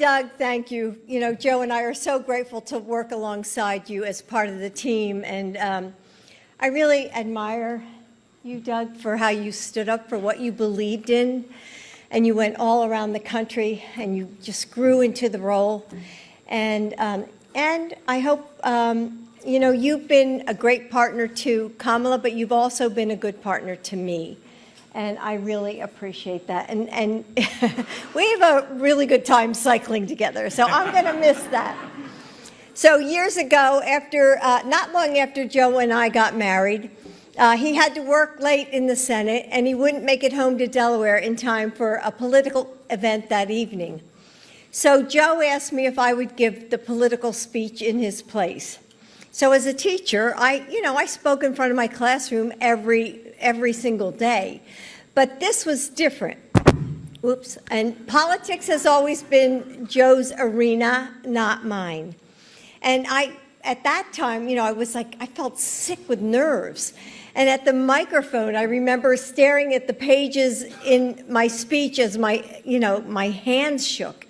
Doug, thank you. You know, Joe and I are so grateful to work alongside you as part of the team. And I really admire you, Doug, for how you stood up for what you believed in. And you went all around the country and you just grew into the role. And I hope, you know, you've been a great partner to Kamala, but you've also been a good partner to me. And I really appreciate that. And we have a really good time cycling together, so I'm going to miss that. So years ago, after not long after Joe and I got married, he had to work late in the Senate, and he wouldn't make it home to Delaware in time for a political event that evening. So Joe asked me if I would give the political speech in his place. So as a teacher, I spoke in front of my classroom every single day. But this was different. Oops. And politics has always been Joe's arena, not mine. And at that time, you know, I felt sick with nerves. And at the microphone, I remember staring at the pages in my speech as my hands shook.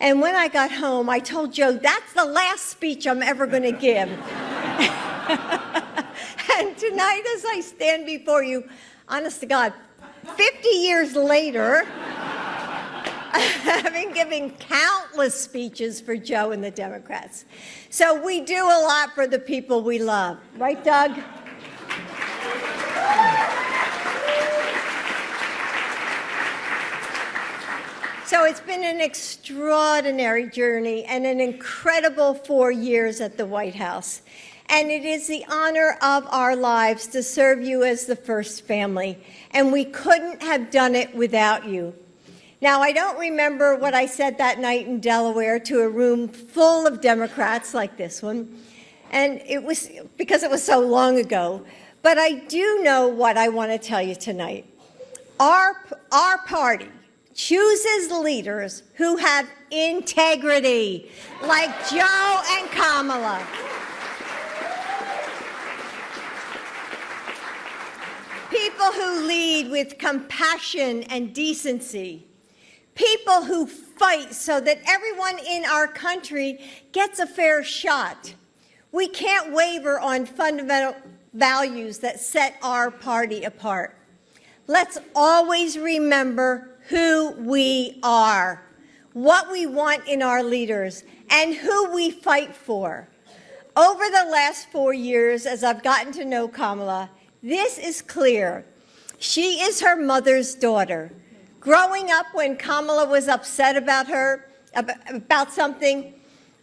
And when I got home, I told Joe, that's the last speech I'm ever going to give. And tonight, as I stand before you, honest to God, 50 years later, having given countless speeches for Joe and the Democrats. So we do a lot for the people we love. Right, Doug? So it's been an extraordinary journey and an incredible 4 years at the White House. And it is the honor of our lives to serve you as the first family. And we couldn't have done it without you. Now, I don't remember what I said that night in Delaware to a room full of Democrats like this one. And it was because it was so long ago. But I do know what I want to tell you tonight. Our party chooses leaders who have integrity, like Joe and Kamala. People who lead with compassion and decency. People who fight so that everyone in our country gets a fair shot. We can't waver on fundamental values that set our party apart. Let's always remember who we are, what we want in our leaders, and who we fight for. Over the last 4 years, as I've gotten to know Kamala, this is clear. She is her mother's daughter. Growing up, when Kamala was upset about something,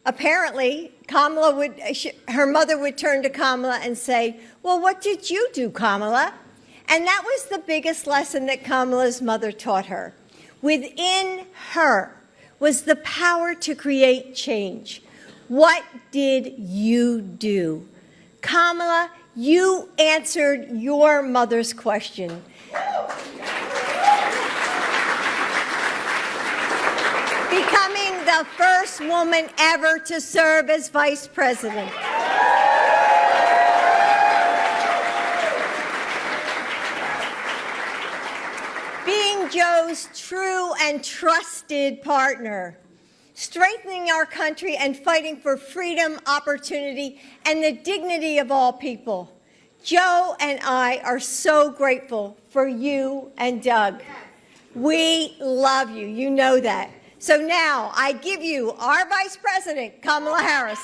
apparently her mother would turn to Kamala and say, well, what did you do, Kamala? And that was the biggest lesson that Kamala's mother taught her. Within her was the power to create change. What did you do? Kamala, you answered your mother's question. Becoming the first woman ever to serve as vice president. Being Joe's true and trusted partner. Strengthening our country and fighting for freedom, opportunity, and the dignity of all people. Joe and I are so grateful for you and Doug. We love you. You know that. So now I give you our Vice President, Kamala Harris.